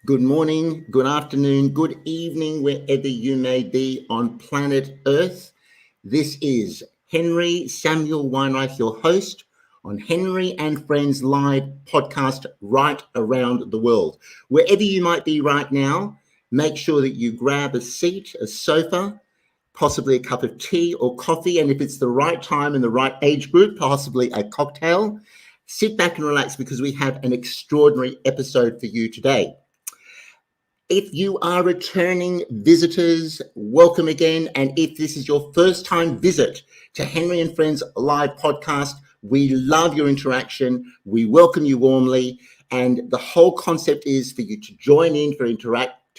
Good morning, good afternoon, good evening, wherever you may be on planet Earth. This is Henry Samuel Weinreich, your host on Henry and Friends Live podcast right around the world. Wherever you might be right now, make sure that you grab a seat, a sofa, possibly a cup of tea or coffee, and if it's the right time and the right age group, possibly a cocktail. Sit back and relax because we have an extraordinary episode for you today. If you are returning visitors, welcome again. And if this is your first time visit to Henry and Friends Live podcast, we love your interaction. We welcome you warmly. And the whole concept is for you to join in, to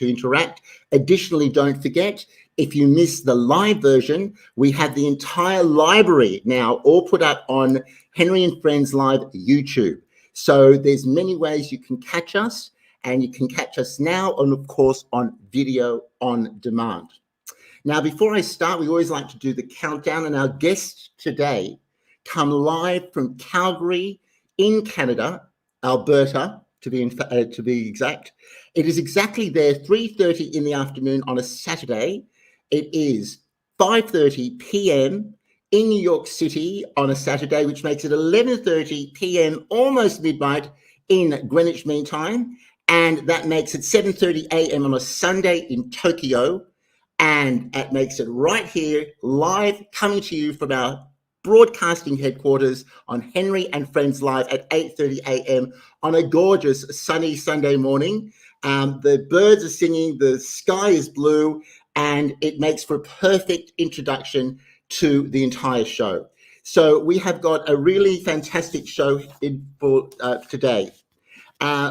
interact. Additionally, don't forget, if you miss the live version, we have the entire library now all put up on Henry and Friends Live YouTube. So there's many ways you can catch us. And you can catch us now and, of course, on video on demand. Now, before I start, we always like to do the countdown. And our guests today come live from Calgary in Canada, Alberta, to be exact. It is exactly there, 3:30 in the afternoon on a Saturday. It is 5:30 p.m. in New York City on a Saturday, which makes it 11:30 p.m., almost midnight in Greenwich Mean Time. And that makes it 7:30 a.m. on a Sunday in Tokyo. And that makes it right here, live, coming to you from our broadcasting headquarters on Henry and Friends Live at 8:30 a.m. on a gorgeous sunny Sunday morning. The birds are singing, the sky is blue, and it makes for a perfect introduction to the entire show. So we have got a really fantastic show for today.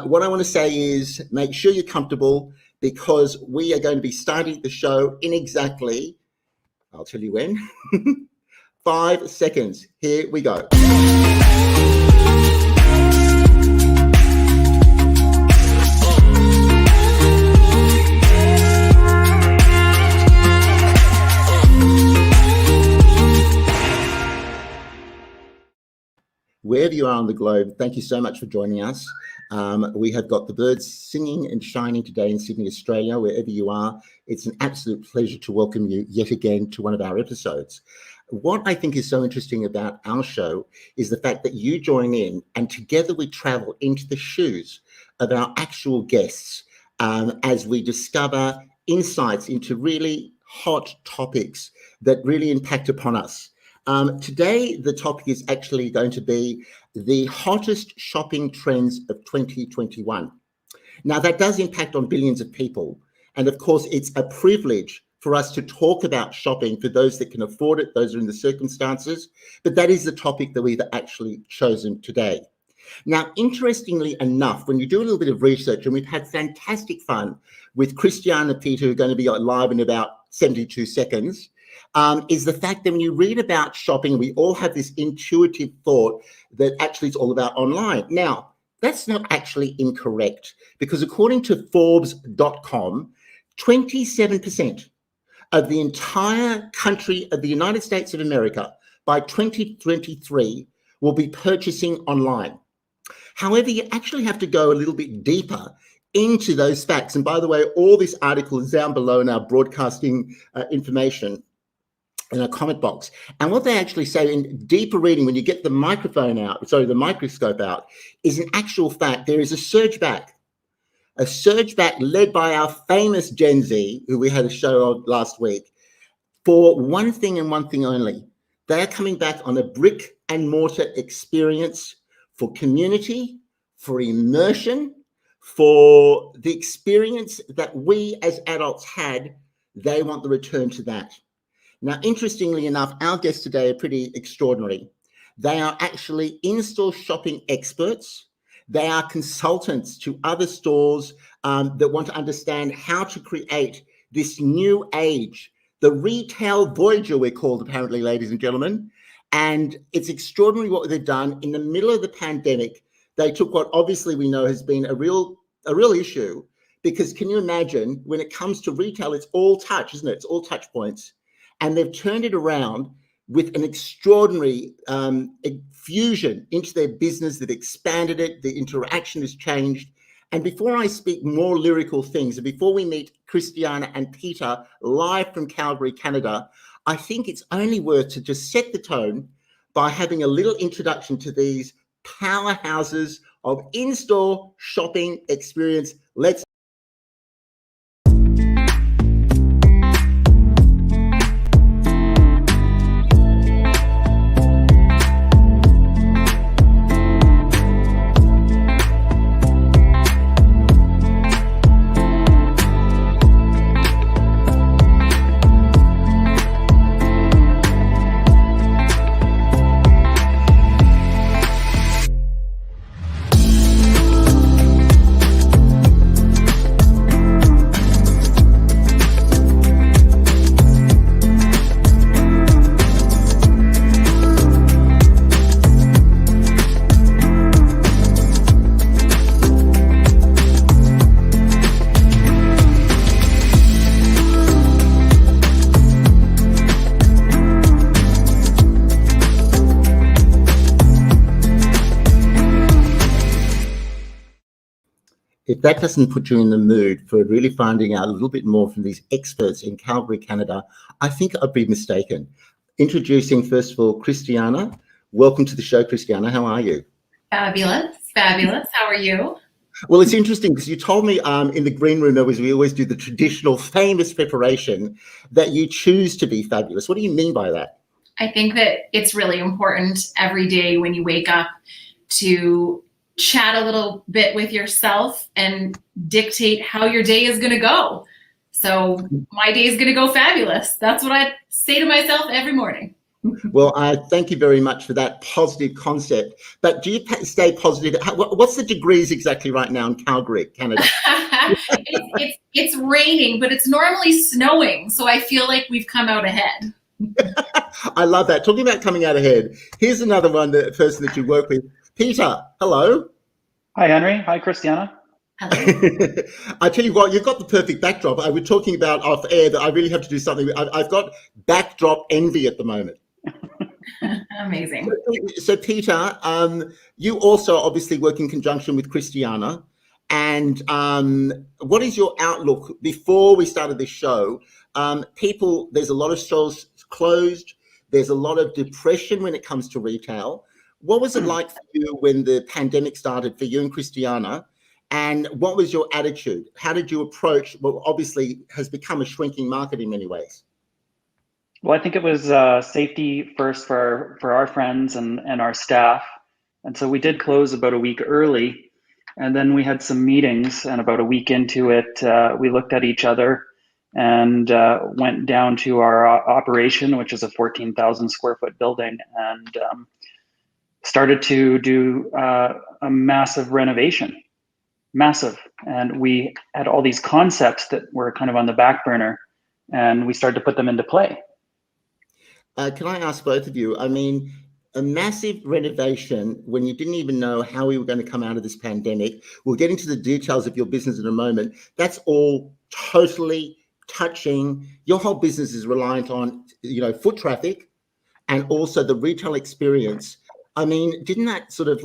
What I want to say is make sure you're comfortable because we are going to be starting the show in exactly, I'll tell you when, 5 seconds. Here we go. Wherever you are on the globe, thank you so much for joining us. We have got the birds singing and shining today in Sydney, Australia. Wherever you are, it's an absolute pleasure to welcome you yet again to one of our episodes. What I think is so interesting about our show is the fact that you join in and together we travel into the shoes of our actual guests as we discover insights into really hot topics that really impact upon us. Today, the topic is actually going to be the hottest shopping trends of 2021. Now, that does impact on billions of people. And of course, it's a privilege for us to talk about shopping for those that can afford it, those who are in the circumstances. But that is the topic that we've actually chosen today. Now, interestingly enough, when you do a little bit of research, and we've had fantastic fun with Kristiane and Peter, who are going to be live in about 72 seconds, is the fact that when you read about shopping, we all have this intuitive thought that actually it's all about online. Now, that's not actually incorrect because according to Forbes.com, 27% of the entire country of the United States of America by 2023 will be purchasing online. However, you actually have to go a little bit deeper into those facts. And by the way, all this article is down below in our broadcasting information in a comment box. And what they actually say in deeper reading, when you get the microscope out, is in actual fact, there is a surge back led by our famous Gen Z, who we had a show of last week, for one thing and one thing only. They are coming back on a brick and mortar experience for community, for immersion, for the experience that we as adults had. They want the return to that. Now, interestingly enough, our guests today are pretty extraordinary. They are actually in-store shopping experts. They are consultants to other stores that want to understand how to create this new age, the retail Voyager, we're called apparently, ladies and gentlemen. And it's extraordinary what they've done in the middle of the pandemic. They took what obviously we know has been a real issue, because can you imagine when it comes to retail, it's all touch, isn't it? It's all touch points. And they've turned it around with an extraordinary fusion into their business. They've expanded it. The interaction has changed. And before I speak more lyrical things, and before we meet Kristiane and Peter live from Calgary, Canada, I think it's only worth to just set the tone by having a little introduction to these powerhouses of in-store shopping experience. Let's if that doesn't put you in the mood for really finding out a little bit more from these experts in Calgary, Canada, I think I'd be mistaken. Introducing, first of all, Kristiane. Welcome to the show, Kristiane. How are you? Fabulous, fabulous. How are you? Well, it's interesting because you told me in the green room, as we always do the traditional famous preparation, that you choose to be fabulous. What do you mean by that? I think that it's really important every day when you wake up to chat a little bit with yourself and dictate how your day is going to go. So my day is going to go fabulous. That's what I say to myself every morning. Well, I thank you very much for that positive concept. But do you stay positive? What's the degrees exactly right now in Calgary, Canada? It's raining, but it's normally snowing. So I feel like we've come out ahead. I love that. Talking about coming out ahead, here's another the person that you work with. Peter, hello. Hi, Henry. Hi, Kristiane. Hello. I tell you what, you've got the perfect backdrop. I was talking about off air that I really have to do something. I've got backdrop envy at the moment. Amazing. So Peter, you also obviously work in conjunction with Kristiane. And what is your outlook? Before we started this show, there's a lot of stores closed. There's a lot of depression when it comes to retail. What was it like for you when the pandemic started for you and Kristiane? And what was your attitude? How did you approach what obviously has become a shrinking market in many ways? Well, I think it was safety first for our friends and our staff. And so we did close about a week early. And then we had some meetings, and about a week into it, we looked at each other and went down to our operation, which is a 14,000 square foot building, and started to do a massive renovation. Massive. And we had all these concepts that were kind of on the back burner, and we started to put them into play. Can I ask both of you? I mean, a massive renovation when you didn't even know how we were going to come out of this pandemic. We'll get into the details of your business in a moment. That's all totally touching. Your whole business is reliant on, foot traffic and also the retail experience. I mean, didn't that sort of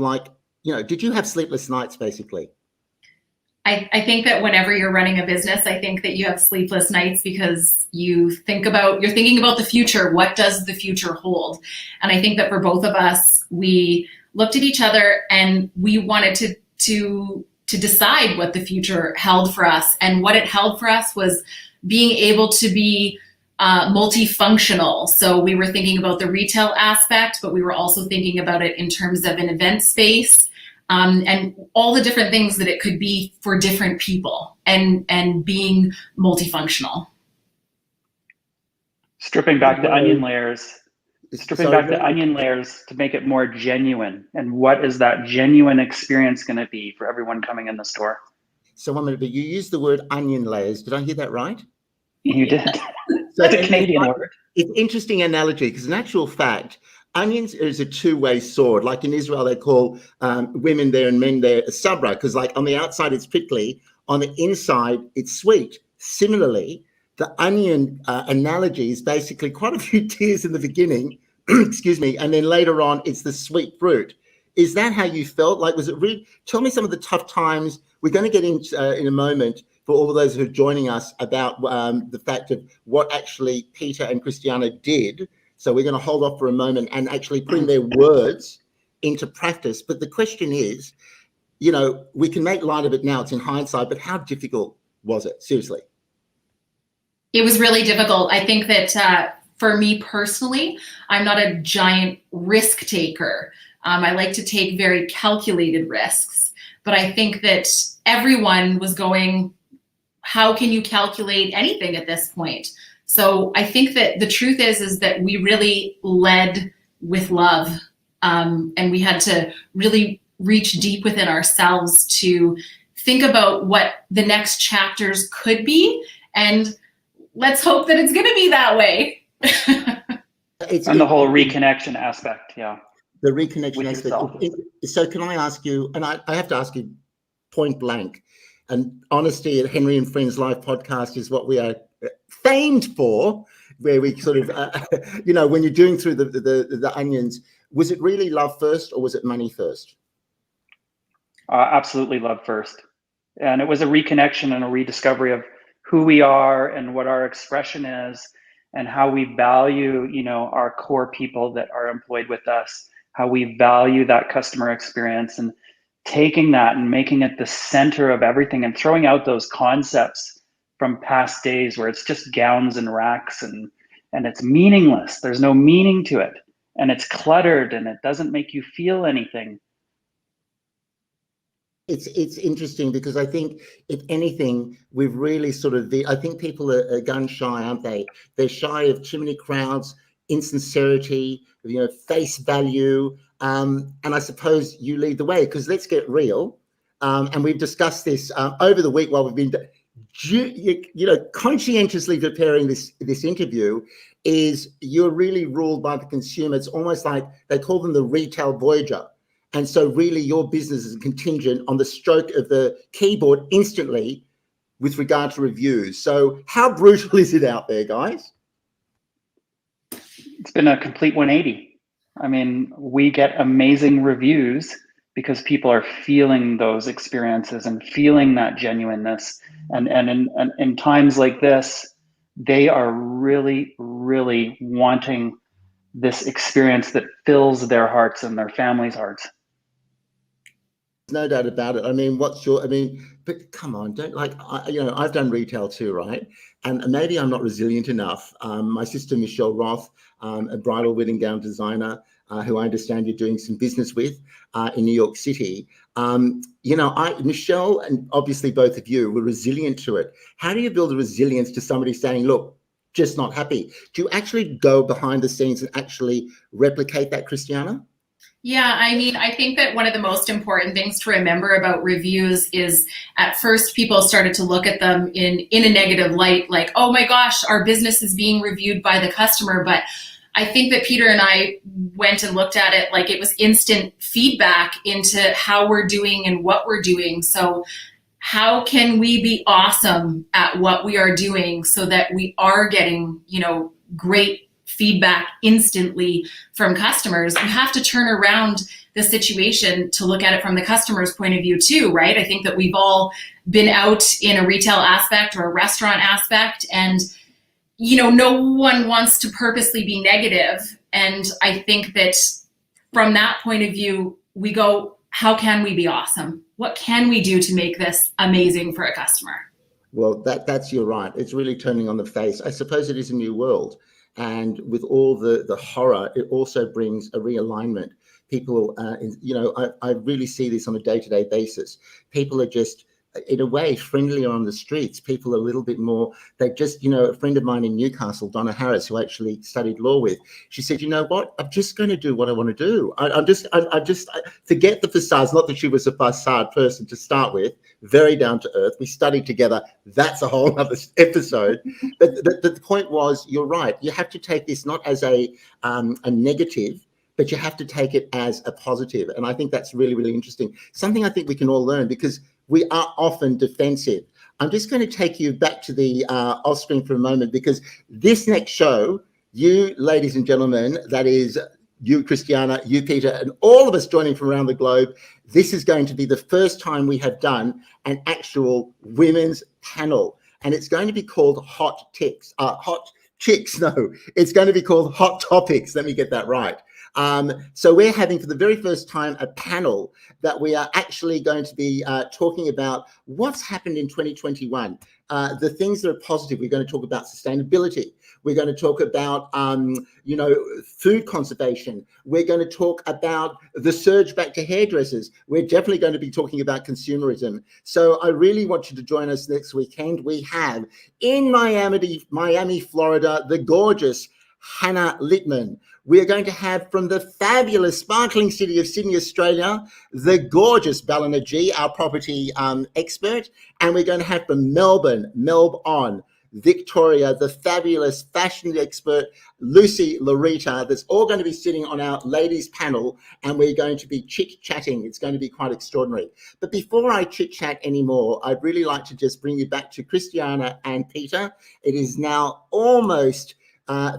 did you have sleepless nights basically? I think that whenever you're running a business, I think that you have sleepless nights because you're thinking about the future. What does the future hold? And I think that for both of us, we looked at each other and we wanted to decide what the future held for us. And what it held for us was being able to be multifunctional. So we were thinking about the retail aspect, but we were also thinking about it in terms of an event space. And all the different things that it could be for different people and being multifunctional. Stripping back the onion layers to make it more genuine. And what is that genuine experience going to be for everyone coming in the store? So you used the word onion layers. Did I hear that right? You did. So that's a Canadian word. It's an interesting analogy because in actual fact, onions is a two-way sword. Like in Israel, they call women there and men there a sabra, because like on the outside it's prickly, on the inside it's sweet. Similarly, the onion analogy is basically quite a few tears in the beginning, excuse me, and then later on it's the sweet fruit. Is that how you felt? Like, was it really, tell me some of the tough times. We're going to get in a moment for all of those who are joining us about the fact of what actually Peter and Kristiane did. So we're going to hold off for a moment and actually putting their words into practice. But the question is, you know, we can make light of it now, it's in hindsight, but how difficult was it? Seriously. It was really difficult. I think that for me personally, I'm not a giant risk taker. I like to take very calculated risks, but I think that everyone was going, how can you calculate anything at this point? So I think that the truth is that we really led with love, and we had to really reach deep within ourselves to think about what the next chapters could be, and let's hope that it's going to be that way. And the whole reconnection aspect, yeah. The reconnection aspect. So can I ask you, and I have to ask you point blank, and honesty at Henry and Friends Live podcast is what we are famed for, where we sort of, you know, when you're doing through the onions, was it really love first or was it money first? Absolutely love first. And it was a reconnection and a rediscovery of who we are and what our expression is and how we value, you know, our core people that are employed with us, how we value that customer experience, and taking that and making it the center of everything and throwing out those concepts from past days where it's just gowns and racks and it's meaningless. There's no meaning to it, and it's cluttered and it doesn't make you feel anything. It's interesting because I think, if anything, we've really sort of, I think people are gun shy, aren't they? They're shy of too many crowds, insincerity, you know, face value. And I suppose you lead the way, because let's get real. And we've discussed this over the week while we've been, you know, conscientiously preparing this interview. Is you're really ruled by the consumer. It's almost like they call them the retail Voyager. And so really your business is contingent on the stroke of the keyboard instantly with regard to reviews. So how brutal is it out there, guys? It's been a complete 180. I mean, we get amazing reviews because people are feeling those experiences and feeling that genuineness. And in times like this, they are really, really wanting this experience that fills their hearts and their families' hearts. No doubt about it. I mean, but come on, you know, I've done retail too, right? And maybe I'm not resilient enough. My sister, Michelle Roth, a bridal wedding gown designer, who I understand you're doing some business with in New York City. You know, Michelle, and obviously both of you were resilient to it. How do you build a resilience to somebody saying, look, just not happy? Do you actually go behind the scenes and actually replicate that, Kristiane? Yeah, I mean, I think that one of the most important things to remember about reviews is, at first people started to look at them in a negative light, like, oh my gosh, our business is being reviewed by the customer. But I think that Peter and I went and looked at it like it was instant feedback into how we're doing and what we're doing. So how can we be awesome at what we are doing so that we are getting, you know, great feedback instantly from customers? You have to turn around the situation to look at it from the customer's point of view too, right? I think that we've all been out in a retail aspect or a restaurant aspect, and, you know, no one wants to purposely be negative. And I think that from that point of view, we go, how can we be awesome? What can we do to make this amazing for a customer? Well, that's, you're right. It's really turning on the face. I suppose it is a new world. And with all the horror, it also brings a realignment. People, you know, I really see this on a day-to-day basis. People are just, in a way, friendlier on the streets. People are a little bit more, they just, you know, a friend of mine in Newcastle, Donna Harris, who I actually studied law with, she said, you know what, I'm just going to do what I want to do. I just forget the facades. Not that she was a facade person to start with, very down to earth. We studied together. That's a whole other episode. But the point was, you're right. You have to take this not as a negative, but you have to take it as a positive. And I think that's really, really interesting. Something I think we can all learn, because we are often defensive. I'm just going to take you back to the off screen for a moment, because this next show, you, ladies and gentlemen, that is you, Kristiane, you, Peter, and all of us joining from around the globe. This is going to be the first time we have done an actual women's panel, and it's going to be called Hot Chicks. No, it's going to be called Hot Topics. Let me get that right. So we're having for the very first time a panel that we are actually going to be talking about what's happened in 2021, the things that are positive. We're going to talk about sustainability. We're going to talk about, food conservation. We're going to talk about the surge back to hairdressers. We're definitely going to be talking about consumerism. So I really want you to join us next weekend. We have in Miami, Florida, the gorgeous Hannah Littman. We are going to have from the fabulous, sparkling city of Sydney, Australia, the gorgeous Ballina G, our property expert. And we're going to have from Melbourne, Victoria, the fabulous fashion expert, Lucy Larita. That's all going to be sitting on our ladies panel, and we're going to be chit-chatting. It's going to be quite extraordinary. But before I chit-chat anymore, I'd really like to just bring you back to Kristiane and Peter. It is now almost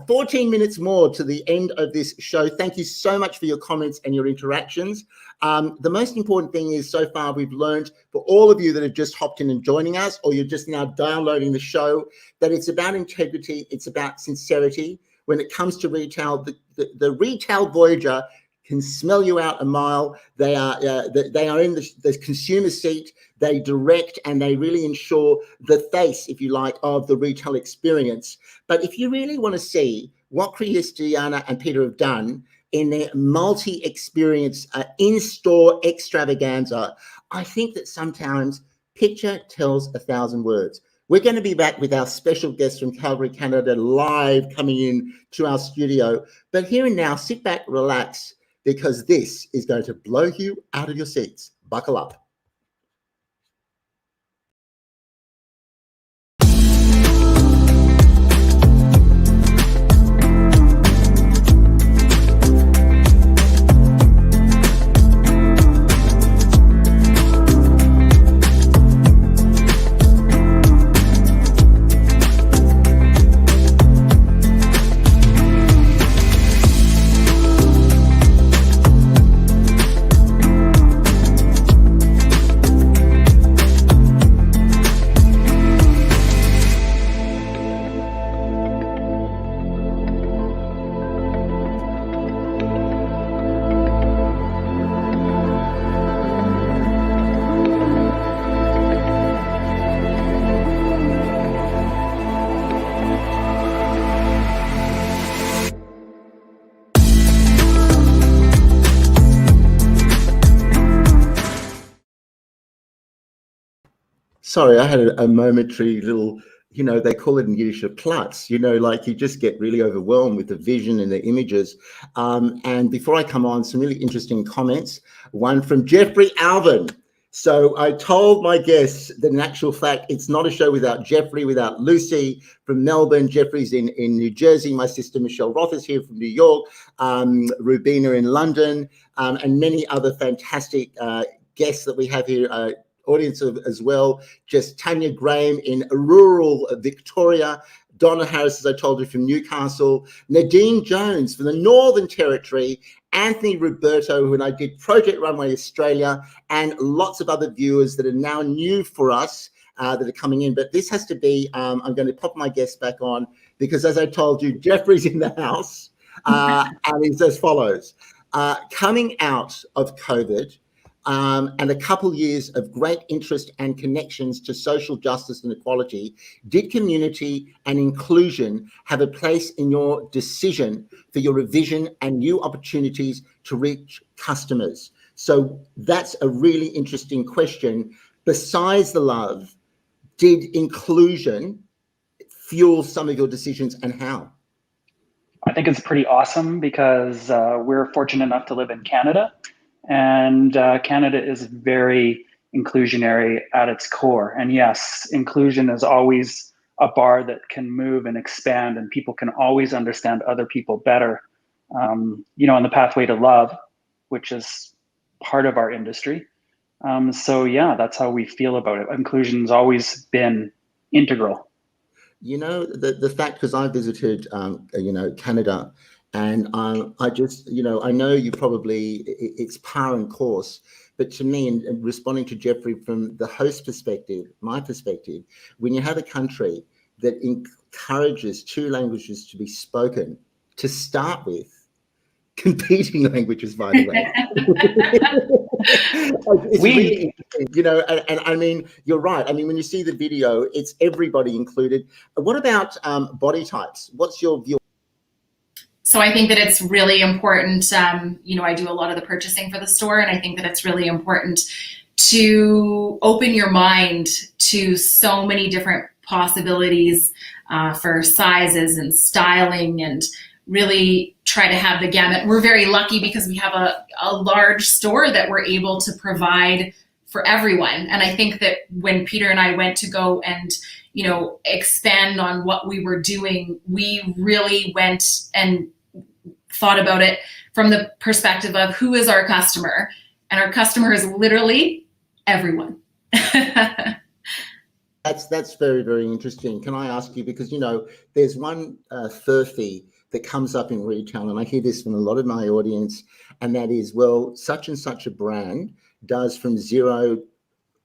14 minutes more to the end of this show. Thank you so much for your comments and your interactions. The most important thing is so far we've learned for all of you that have just hopped in and joining us, or you're just now downloading the show, that it's about integrity, it's about sincerity. When it comes to retail, the retail Voyager can smell you out a mile. They are in the consumer seat. They direct and they really ensure the face, if you like, of the retail experience. But if you really want to see what Kristiane and Peter have done in their multi-experience in-store extravaganza, I think that sometimes picture tells 1,000 words. We're going to be back with our special guest from Calgary, Canada, live coming in to our studio. But here and now, sit back, relax, because this is going to blow you out of your seats. Buckle up. Sorry, I had a momentary little, they call it in Yiddish a platz, like you just get really overwhelmed with the vision and the images. And before I come on, some really interesting comments. One from Jeffrey Alvin. So I told my guests that in actual fact, it's not a show without Jeffrey, without Lucy from Melbourne. Jeffrey's in New Jersey. My sister Michelle Roth is here from New York. Rubina in London, and many other fantastic guests that we have here. Audience as well, just Tanya Graham in rural Victoria, Donna Harris, as I told you, from Newcastle, Nadine Jones from the Northern Territory, Anthony Roberto, when I did Project Runway Australia, and lots of other viewers that are now new for us that are coming in. But this has to be, I'm going to pop my guest back on because, as I told you, Jeffrey's in the house, and it's as follows. Coming out of COVID, and a couple years of great interest and connections to social justice and equality, did community and inclusion have a place in your decision for your revision and new opportunities to reach customers? So that's a really interesting question. Besides the love, did inclusion fuel some of your decisions, and how? I think it's pretty awesome because we're fortunate enough to live in Canada. And Canada is very inclusionary at its core. And yes, inclusion is always a bar that can move and expand, and people can always understand other people better. On the pathway to love, which is part of our industry. So yeah, that's how we feel about it. Inclusion's always been integral. The fact, because I visited, Canada, And I just, I know you probably, it's par and course, but to me, and responding to Jeffrey from the host perspective, my perspective, when you have a country that encourages two languages to be spoken to start with, competing languages, by the way. It's really interesting, and I mean, you're right. I mean, when you see the video, it's everybody included. What about body types? What's your view? So I think that it's really important. I do a lot of the purchasing for the store, and I think that it's really important to open your mind to so many different possibilities for sizes and styling, and really try to have the gamut. We're very lucky because we have a large store that we're able to provide for everyone. And I think that when Peter and I went to go and, expand on what we were doing, we really went and thought about it from the perspective of who is our customer. And our customer is literally everyone. That's very, very interesting. Can I ask you, because, there's one furphy that comes up in retail, and I hear this from a lot of my audience, and that is, well, such and such a brand does from zero,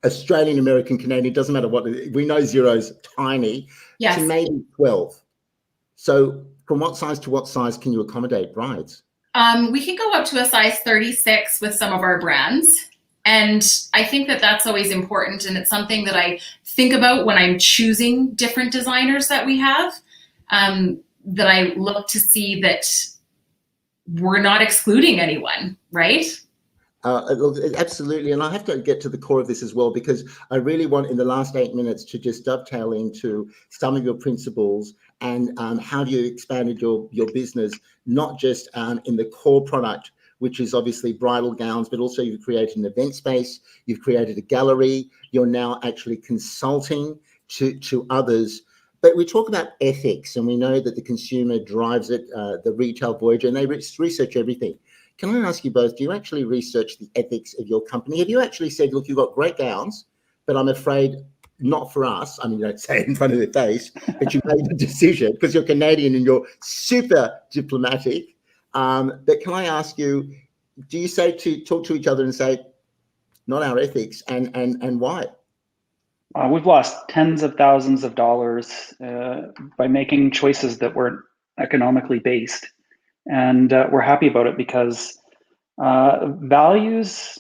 Australian, American, Canadian, doesn't matter what, we know zero's tiny, yes, to maybe 12. So from what size to what size can you accommodate brides? We can go up to a size 36 with some of our brands. And I think that that's always important. And it's something that I think about when I'm choosing different designers that we have, that I look to see that we're not excluding anyone, right? Absolutely. And I have to get to the core of this as well, because I really want in the last 8 minutes to just dovetail into some of your principles and how you expanded your business, not just in the core product, which is obviously bridal gowns, but also you've created an event space, you've created a gallery, you're now actually consulting to others. But we talk about ethics, and we know that the consumer drives it, the retail Voyager, and they research everything. Can I ask you both, do you actually research the ethics of your company? Have you actually said, look, you've got great gowns, but I'm afraid not for us? I mean, you don't say it in front of their face, but you made the decision because you're Canadian and you're super diplomatic. But can I ask you, do you say to talk to each other and say, not our ethics, and why? We've lost tens of thousands of dollars by making choices that weren't economically based. And we're happy about it because values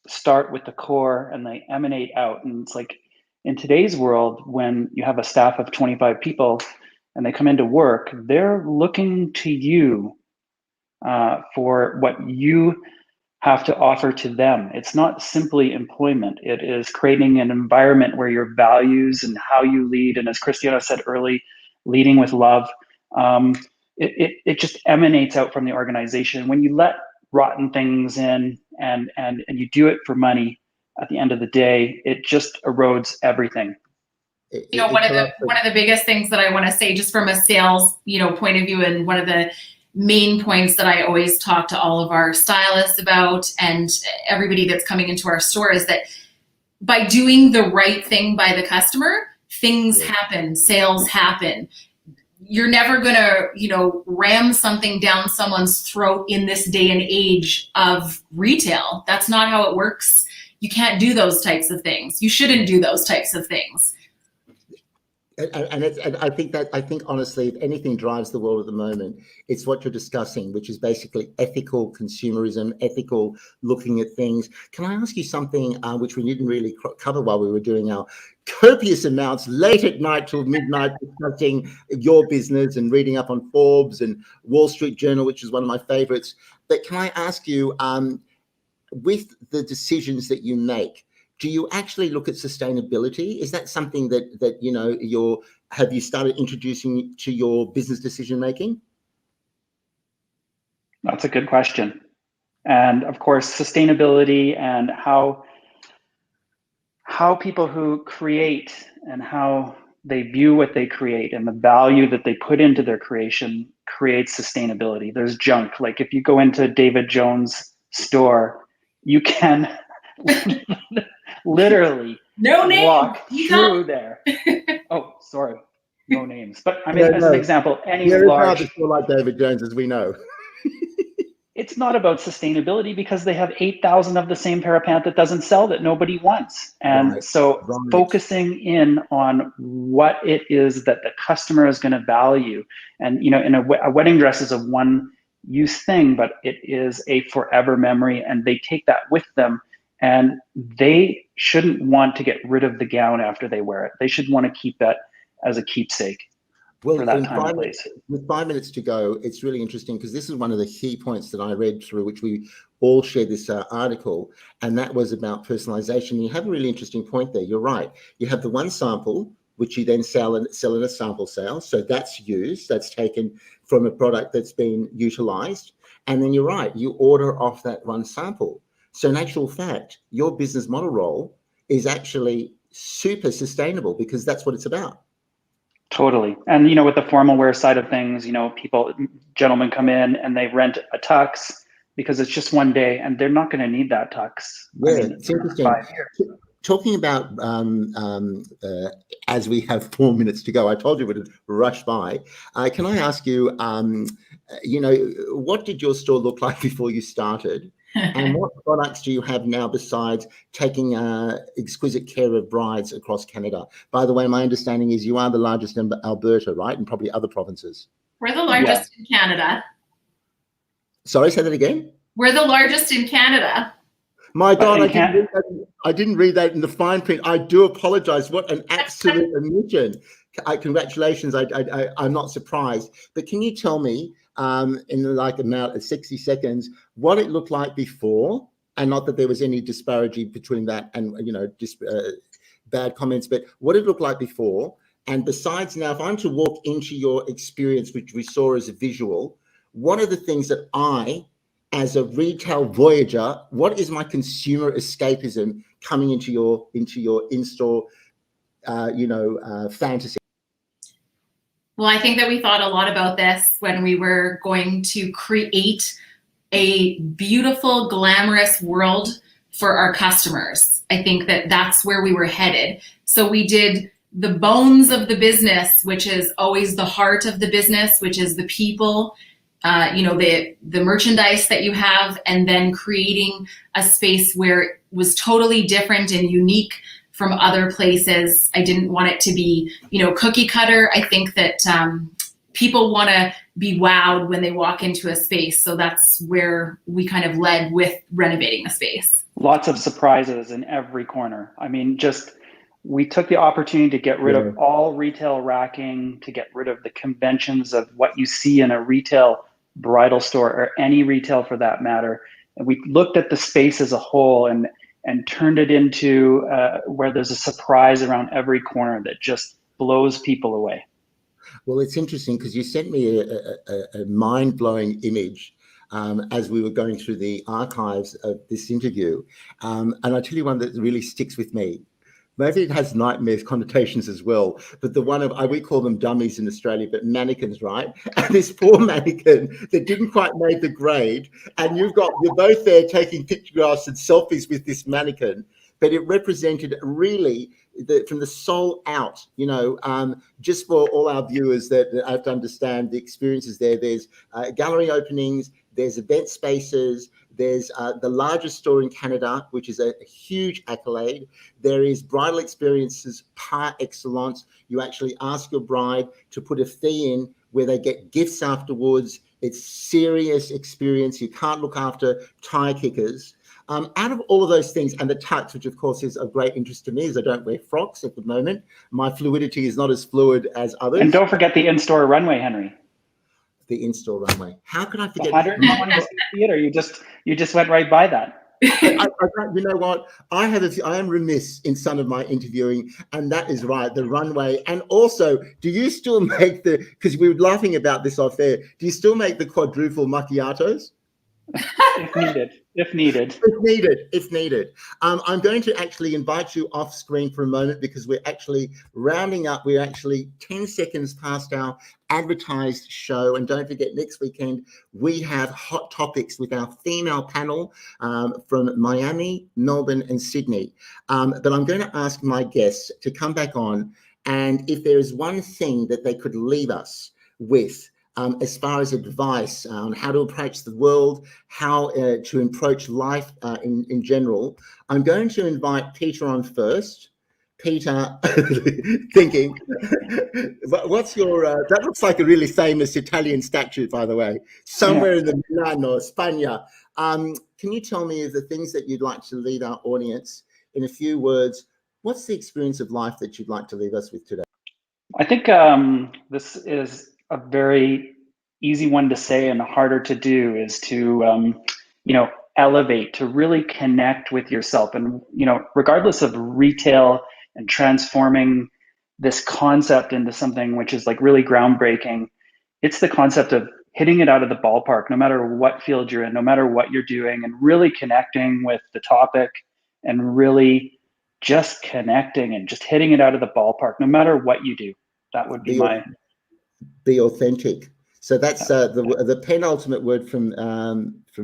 start with the core and they emanate out. And it's like in today's world, when you have a staff of 25 people and they come into work, they're looking to you for what you have to offer to them. It's not simply employment. It is creating an environment where your values and how you lead, and as Kristiane said early, leading with love, it just emanates out from the organization. When you let rotten things in and you do it for money, at the end of the day, it just erodes everything. One of the biggest things that I want to say, just from a sales, point of view, and one of the main points that I always talk to all of our stylists about and everybody that's coming into our store is that by doing the right thing by the customer, things happen, sales happen. You're never going to, ram something down someone's throat in this day and age of retail. That's not how it works. You can't do those types of things. You shouldn't do those types of things. And I think honestly, if anything drives the world at the moment, it's what you're discussing, which is basically ethical consumerism, ethical looking at things. Can I ask you something which we didn't really cover while we were doing our copious amounts late at night till midnight discussing your business and reading up on Forbes and Wall Street Journal, which is one of my favorites. But can I ask you, with the decisions that you make, do you actually look at sustainability? Is that something that have you started introducing to your business decision making? That's a good question. And of course, sustainability and how people who create and how they view what they create and the value that they put into their creation creates sustainability. There's junk. Like if you go into David Jones' store, you can literally walk through there. Oh, sorry. no names. But I mean, as an example, any There is large... a store like David Jones, as we know. It's not about sustainability because they have 8,000 of the same pair of pants that doesn't sell, that nobody wants. And so focusing in on what it is that the customer is going to value. And, you know, in a wedding dress is a one use thing, but it is a forever memory, and they take that with them, and they shouldn't want to get rid of the gown after they wear it. They should want to keep that as a keepsake. Well, for that time and place. With 5 minutes to go, it's really interesting because this is one of the key points that I read through, which we all shared this article, and that was about personalization. You have a really interesting point there. You're right. You have the one sample, which you then sell in a sample sale. So that's used, that's taken from a product that's been utilized. And then you're right, you order off that one sample. So in actual fact, your business model role is actually super sustainable because that's what it's about. Totally. And, you know, with the formal wear side of things, you know, gentlemen come in and they rent a tux because it's just one day and they're not going to need that tux. Yeah, it's interesting. Talking about, as we have 4 minutes to go, I told you it would rush by. Can I ask you, you know, what did your store look like before you started? And what products do you have now besides taking exquisite care of brides across Canada? By the way, my understanding is you are the largest in Alberta, right? And probably other provinces. We're the largest in Canada. Sorry, say that again? We're the largest in Canada. My God, I didn't read that in the fine print. I do apologize. What an absolute omission. Congratulations. I'm not surprised. But can you tell me, in like amount of 60 seconds, what it looked like before, and not that there was any disparity between that and, you know, just bad comments, but what it looked like before. And besides now, if I'm to walk into your experience, which we saw as a visual, what are the things that I, as a retail voyager, what is my consumer escapism coming into your in-store, fantasy? Well, I think that we thought a lot about this when we were going to create a beautiful, glamorous world for our customers. I think that that's where we were headed. So we did the bones of the business, which is always the heart of the business, which is the people, the merchandise that you have, and then creating a space where it was totally different and unique from other places. I didn't want it to be, cookie cutter. I think that people want to be wowed when they walk into a space. So that's where we kind of led with renovating the space. Lots of surprises in every corner. I mean, we took the opportunity to get rid of all retail racking, to get rid of the conventions of what you see in a retail bridal store or any retail for that matter. And we looked at the space as a whole and turned it into where there's a surprise around every corner that just blows people away. Well, it's interesting because you sent me a mind-blowing image as we were going through the archives of this interview. And I'll tell you one that really sticks with me. Maybe it has nightmare connotations as well, but the one we call them dummies in Australia, but mannequins, right? And this poor mannequin that didn't quite make the grade, and you're both there taking pictographs and selfies with this mannequin, but it represented really from the soul out, just for all our viewers that have to understand the experiences there. There's gallery openings, there's event spaces, there's the largest store in Canada, which is a huge accolade. There is bridal experiences par excellence. You actually ask your bride to put a fee in where they get gifts afterwards. It's serious experience. You can't look after tire kickers. Out of all of those things, and the tux, which of course is of great interest to me, as I don't wear frocks at the moment. My fluidity is not as fluid as others. And don't forget the in-store runway, Henry. The in-store runway. How can I forget? 120 theater. You just went right by that. You know what? I am remiss in some of my interviewing, and that is right. The runway, and also, do you still make because we were laughing about this off air? Do you still make the quadruple macchiatos? If needed. I'm going to actually invite you off screen for a moment because we're actually rounding up. We're actually 10 seconds past our advertised show. And don't forget, next weekend, we have hot topics with our female panel from Miami, Melbourne, and Sydney. But I'm going to ask my guests to come back on And if there is one thing that they could leave us with, as far as advice on how to approach the world, how to approach life in general, I'm going to invite Peter on first. Peter, thinking, what's your, that looks like a really famous Italian statue, by the way, somewhere in the Milan or Spagna. Can you tell me the things that you'd like to leave our audience in a few words? What's the experience of life that you'd like to leave us with today? I think this is a very easy one to say and harder to do, is to, elevate, to really connect with yourself. And, regardless of retail and transforming this concept into something which is like really groundbreaking, it's the concept of hitting it out of the ballpark, no matter what field you're in, no matter what you're doing, and really connecting with the topic and really just connecting and just hitting it out of the ballpark, no matter what you do. That would be be authentic. So that's the penultimate word from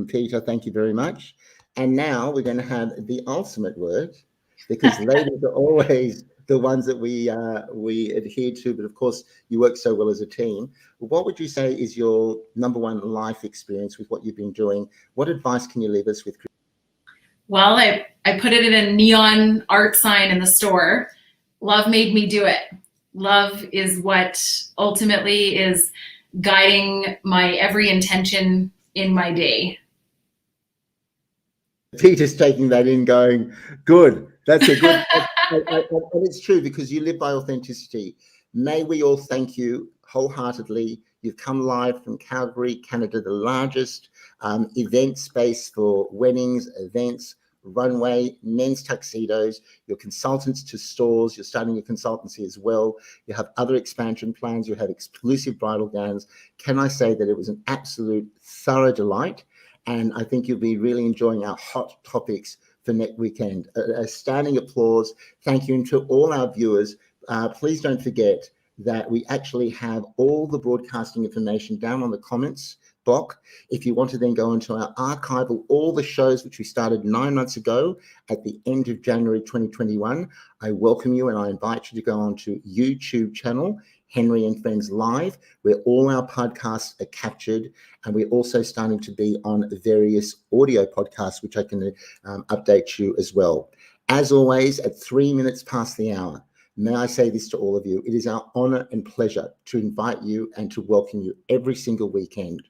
Peter. Thank you very much. And now we're going to have the ultimate word, because ladies are always the ones that we adhere to. But of course, you work so well as a team. What would you say is your number one life experience with what you've been doing? What advice can you leave us with? Well, I put it in a neon art sign in the store. Love made me do it. Love is what ultimately is guiding my every intention in my day. Peter's taking that in, going, good. That's a good. And it's true, because you live by authenticity. May we all thank you wholeheartedly. You've come live from Calgary, Canada, the largest event space for weddings, events, runway, men's tuxedos. You're consultants to stores. You're starting your consultancy as well. You have other expansion plans. You have exclusive bridal gowns. Can I say that it was an absolute thorough delight? And I think you'll be really enjoying our hot topics for next weekend. A standing applause. Thank you. And to all our viewers, please don't forget that we actually have all the broadcasting information down on the comments block. If you want to then go into our archive of all the shows which we started 9 months ago at the end of January 2021, I welcome you and I invite you to go onto YouTube channel, Henry and Friends Live, where all our podcasts are captured, and we're also starting to be on various audio podcasts, which I can update you as well. As always, at 3 minutes past the hour, may I say this to all of you, it is our honor and pleasure to invite you and to welcome you every single weekend.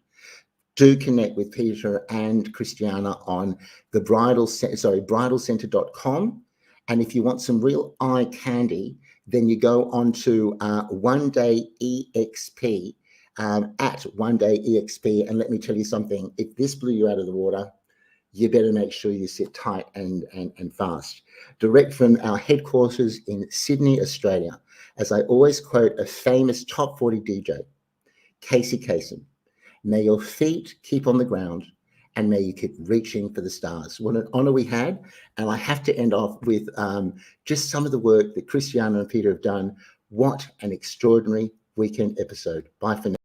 Do connect with Peter and Kristiane on the bridalcenter.com. And if you want some real eye candy, then you go on to One Day EXP, at One Day EXP. And let me tell you something, if this blew you out of the water, you better make sure you sit tight and fast. Direct from our headquarters in Sydney, Australia. As I always quote a famous top 40 DJ, Casey Kasem, may your feet keep on the ground and may you keep reaching for the stars. What an honor we had. And I have to end off with just some of the work that Kristiane and Peter have done. What an extraordinary weekend episode. Bye for now.